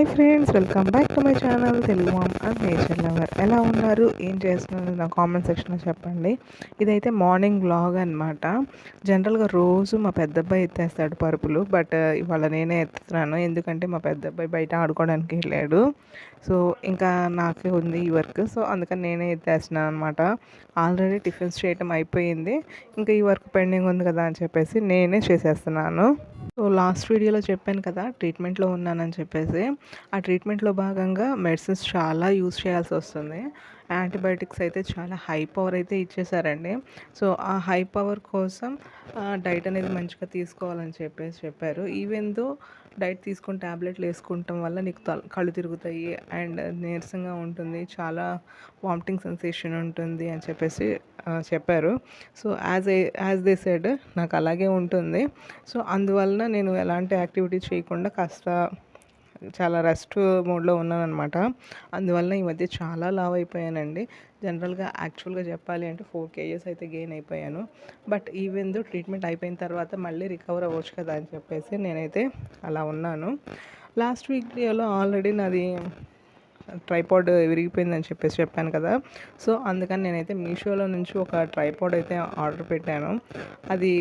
Hi friends, welcome back to my channel Telugu mom and nature lover. ఎలా ఉన్నారు, ఏం చేస్తున్నారు నా కామెంట్ సెక్షన్లో చెప్పండి. ఇదైతే మార్నింగ్ వ్లాగ్ అనమాట. జనరల్గా రోజు మా పెద్దబ్బాయి ఎత్తేస్తాడు పరుపులు, బట్ ఇవాళ నేనే ఎత్తుతున్నాను. ఎందుకంటే మా పెద్దబ్బాయి బయట ఆడుకోవడానికి వెళ్ళాడు. సో ఇంకా నాకే ఉంది ఈ వర్క్, సో అందుకని నేనే ఎత్తేస్తున్నాను అనమాట. ఆల్రెడీ టిఫిన్స్ చేయటం అయిపోయింది, ఇంకా ఈ వర్క్ పెండింగ్ ఉంది కదా అని చెప్పేసి నేనే చేసేస్తున్నాను. సో లాస్ట్ వీడియోలో చెప్పాను కదా ట్రీట్మెంట్లో ఉన్నానని చెప్పేసి. ఆ ట్రీట్మెంట్లో భాగంగా మెడిసిన్స్ చాలా యూజ్ చేయాల్సి వస్తుంది. యాంటీబయాటిక్స్ అయితే చాలా హై పవర్ అయితే ఇచ్చేసారండి. సో ఆ హై పవర్ కోసం డైట్ అనేది మంచిగా తీసుకోవాలని చెప్పేసి చెప్పారు. ఈవెన్ దో డైట్ తీసుకుని ట్యాబ్లెట్లు వేసుకుంటాం వల్ల నీకు కళ్ళు తిరుగుతాయి అండ్ నీరసంగా ఉంటుంది, చాలా వామిటింగ్ సెన్సేషన్ ఉంటుంది అని చెప్పేసి చెప్పారు. సో యాజ్ దే సెడ్ నాకు అలాగే ఉంటుంది. సో అందువలన నేను ఎలాంటి యాక్టివిటీ చేయకుండా కాస్త చాలా రెస్ట్ మోడ్లో ఉన్నానన్నమాట. అందువల్ల ఈ మధ్య చాలా లావ్ అయిపోయానండి. జనరల్గా యాక్చువల్గా చెప్పాలి అంటే 4 kgs అయితే గెయిన్ అయిపోయాను. బట్ ఈవెన్ దో ట్రీట్మెంట్ అయిపోయిన తర్వాత మళ్ళీ రికవర్ అవ్వచ్చు కదా అని చెప్పేసి నేనైతే అలా ఉన్నాను. లాస్ట్ వీడియోలో ఆల్రెడీ నాది ట్రైపాడ్ విరిగిపోయిందని చెప్పేసి చెప్పాను కదా. సో అందుకని నేనైతే మీషోలో నుంచి ఒక ట్రైపాడ్ అయితే ఆర్డర్ పెట్టాను. అది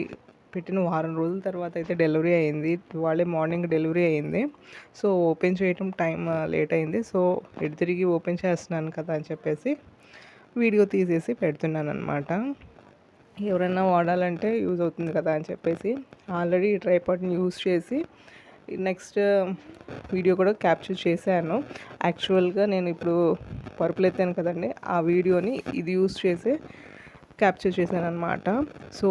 పెట్టిన వారం రోజుల తర్వాత అయితే డెలివరీ అయింది. వాళ్ళే మార్నింగ్ డెలివరీ అయింది. సో ఓపెన్ చేయటం టైం లేట్ అయింది. సో ఎటు తిరిగి ఓపెన్ చేస్తున్నాను కదా అని చెప్పేసి వీడియో తీసేసి పెడుతున్నాను అనమాట. ఎవరైనా వాడాలంటే యూజ్ అవుతుంది కదా అని చెప్పేసి ఆల్రెడీ ఈ ట్రైపాడ్ని యూజ్ చేసి నెక్స్ట్ వీడియో కూడా క్యాప్చర్ చేశాను. యాక్చువల్గా నేను ఇప్పుడు పరుపులు ఎత్తాను కదండి, ఆ వీడియోని ఇది యూజ్ చేసి క్యాప్చర్ చేశాను అనమాట. సో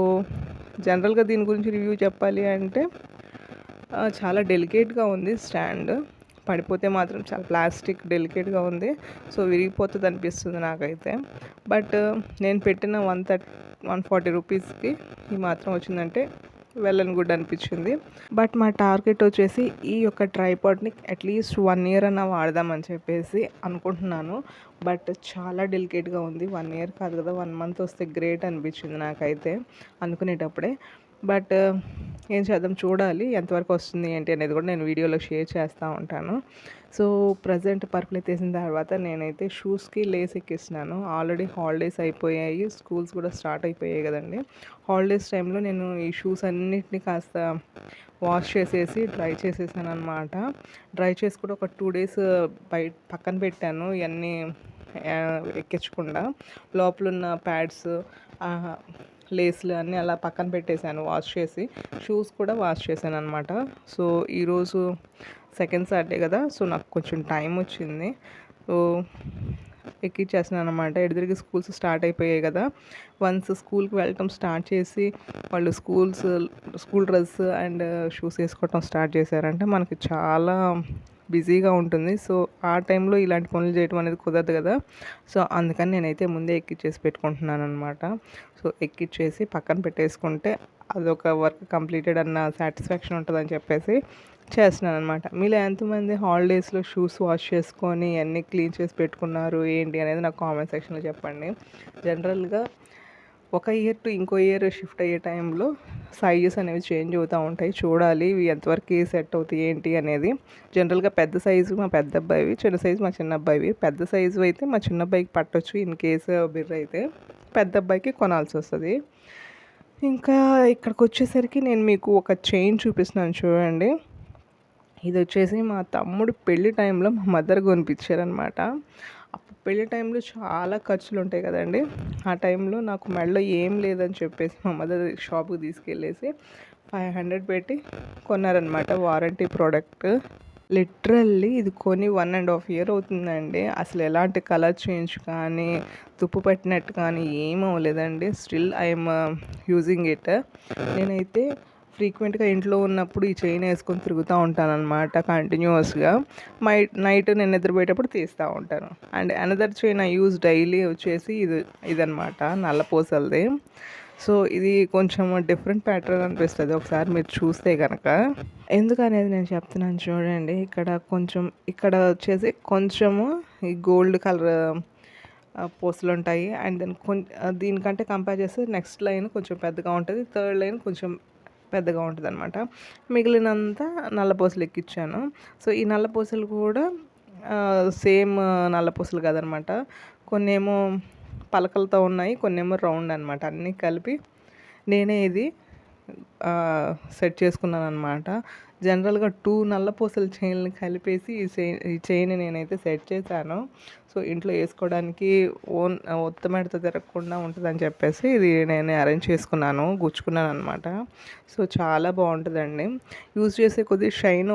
జనరల్గా దీని గురించి రివ్యూ చెప్పాలి అంటే చాలా డెలికేట్గా ఉంది. స్టాండ్ పడిపోతే మాత్రం చాలా ప్లాస్టిక్ డెలికేట్గా ఉంది. సో విరిగిపోతుంది అనిపిస్తుంది నాకైతే. బట్ నేను పెట్టిన 140 రూపీస్కి ఈ మాత్రం వచ్చిందంటే వెల్ అండ్ గుడ్ అనిపించింది. బట్ మా టార్గెట్ వచ్చేసి ఈ యొక్క ట్రైపాడ్ని అట్లీస్ట్ 1 year అన్నా వాడదామని చెప్పేసి అనుకుంటున్నాను. బట్ చాలా డెలికేట్గా ఉంది. 1 year కాదు కదా, 1 month వస్తే గ్రేట్ అనిపించింది నాకైతే అనుకునేటప్పుడే. బట్ ఏం చేద్దాం, చూడాలి ఎంతవరకు వస్తుంది ఏంటి అనేది కూడా నేను వీడియోలో షేర్ చేస్తూ ఉంటాను. సో ప్రజెంట్ పర్పుల్ ఎత్తేసిన తర్వాత నేనైతే షూస్కి లేస్ ఎక్కిస్తున్నాను. ఆల్రెడీ హాలిడేస్ అయిపోయాయి, స్కూల్స్ కూడా స్టార్ట్ అయిపోయాయి కదండి. హాలిడేస్ టైంలో నేను ఈ షూస్ అన్నిటిని కాస్త వాష్ చేసేసి డ్రై చేసేసాను అనమాట. డ్రై చేసి కూడా ఒక 2 days పక్కన పెట్టాను, ఇవన్నీ ఎక్కించకుండా. లోపల ఉన్న ప్యాడ్స్, లేస్లు అన్నీ అలా పక్కన పెట్టేశాను వాష్ చేసి. షూస్ కూడా వాష్ చేశాను అనమాట. సో ఈరోజు సెకండ్ సాటర్డే కదా, సో నాకు కొంచెం టైం వచ్చింది. సో ఎక్కిచ్చేస్తున్నాను అనమాట. ఎదురుగా స్కూల్స్ స్టార్ట్ అయిపోయాయి కదా. వన్స్ స్కూల్కి వెళ్ళటం స్టార్ట్ చేసి వాళ్ళు స్కూల్ డ్రెస్ అండ్ షూస్ వేసుకోవటం స్టార్ట్ చేశారంటే మనకి చాలా బిజీగా ఉంటుంది. సో ఆ టైంలో ఇలాంటి పనులు చేయడం అనేది కుదరదు కదా. సో అందుకని నేనైతే ముందే ఎక్కిచ్చేసి పెట్టుకుంటున్నాను అనమాట. సో ఎక్కిచ్చేసి పక్కన పెట్టేసుకుంటే అదొక వర్క్ కంప్లీటెడ్ అన్న సాటిస్ఫాక్షన్ ఉంటుందని చెప్పేసి చేస్తున్నాను అనమాట. మీలో ఎంతమంది హాలిడేస్లో షూస్ వాష్ చేసుకొని అన్నీ క్లీన్ చేసి పెట్టుకున్నారు ఏంటి అనేది నాకు కామెంట్ సెక్షన్లో చెప్పండి. జనరల్గా ఒక ఇయర్ టు ఇంకో ఇయర్ షిఫ్ట్ అయ్యే టైంలో సైజెస్ అనేవి చేంజ్ అవుతూ ఉంటాయి. చూడాలి ఇవి ఎంతవరకు సెట్ అవుతాయి ఏంటి అనేది. జనరల్గా పెద్ద సైజు మా పెద్ద అబ్బాయివి, చిన్న సైజు మా చిన్న అబ్బాయివి. పెద్ద సైజు అయితే మా చిన్న అబ్బాయికి పట్టొచ్చు ఇన్ కేసు బిర్ర అయితే, పెద్ద అబ్బాయికి కొనాల్సి వస్తుంది. ఇంకా ఇక్కడికి వచ్చేసరికి నేను మీకు ఒక చైన్ చూపిస్తున్నాను చూడండి. ఇది వచ్చేసి మా తమ్ముడు పెళ్లి టైంలో మా మదర్ కొనిపించారనమాట. అప్పుడు పెళ్లి టైంలో చాలా ఖర్చులు ఉంటాయి కదండి. ఆ టైంలో నాకు మెడలో ఏం లేదని చెప్పేసి మా మదర్ షాప్కి తీసుకెళ్ళేసి 500 పెట్టి కొన్నారనమాట, వారంటీ ప్రోడక్ట్. లిటరల్లీ ఇది కొని 1.5 year అవుతుందండి. అసలు ఎలాంటి కలర్ చేంజ్ కానీ తుప్పు పట్టినట్టు కానీ ఏం అవ్వలేదండి. Still I'm using it. నేనైతే ఫ్రీక్వెంట్గా ఇంట్లో ఉన్నప్పుడు ఈ చైన్ వేసుకొని తిరుగుతూ ఉంటాను అనమాట కంటిన్యూస్గా. నైట్ నేను నిద్రపోయేటప్పుడు తీస్తూ ఉంటాను. And another chain I use daily వచ్చేసి ఇదనమాట, నల్లపూసలది. సో ఇది కొంచెం డిఫరెంట్ ప్యాటర్న్ అనిపిస్తుంది ఒకసారి మీరు చూస్తే కనుక. ఎందుకనేది నేను చెప్తున్నాను చూడండి. ఇక్కడ వచ్చేసి కొంచెము ఈ గోల్డ్ కలర్ పూసలు ఉంటాయి. అండ్ దెన్ దీనికంటే కంపేర్ చేస్తే నెక్స్ట్ లైన్ కొంచెం పెద్దగా ఉంటుంది, థర్డ్ లైన్ కొంచెం పెద్దగా ఉంటుందన్నమాట. మిగిలినంతా నల్లపూసలు ఎక్కించాను. సో ఈ నల్లపూసలు కూడా సేమ్ నల్లపూసలు కాదనమాట. కొన్నేమో పలకలతో ఉన్నాయి, కొన్నేమో రౌండ్ అనమాట. అన్నీ కలిపి నేనే ఇది సెట్ చేసుకున్నాను అనమాట. జనరల్గా 2 నల్లపూసల చైన్లు కలిపేసి ఈ చైన్ నేనైతే సెట్ చేశాను. సో ఇంట్లో వేసుకోవడానికి ఒత్తమెడతో తిరగకుండా ఉంటుందని చెప్పేసి ఇది నేనే అరేంజ్ చేసుకున్నాను, గుచ్చుకున్నాను అనమాట. సో చాలా బాగుంటుందండి. యూజ్ చేసే కొద్దిగా షైన్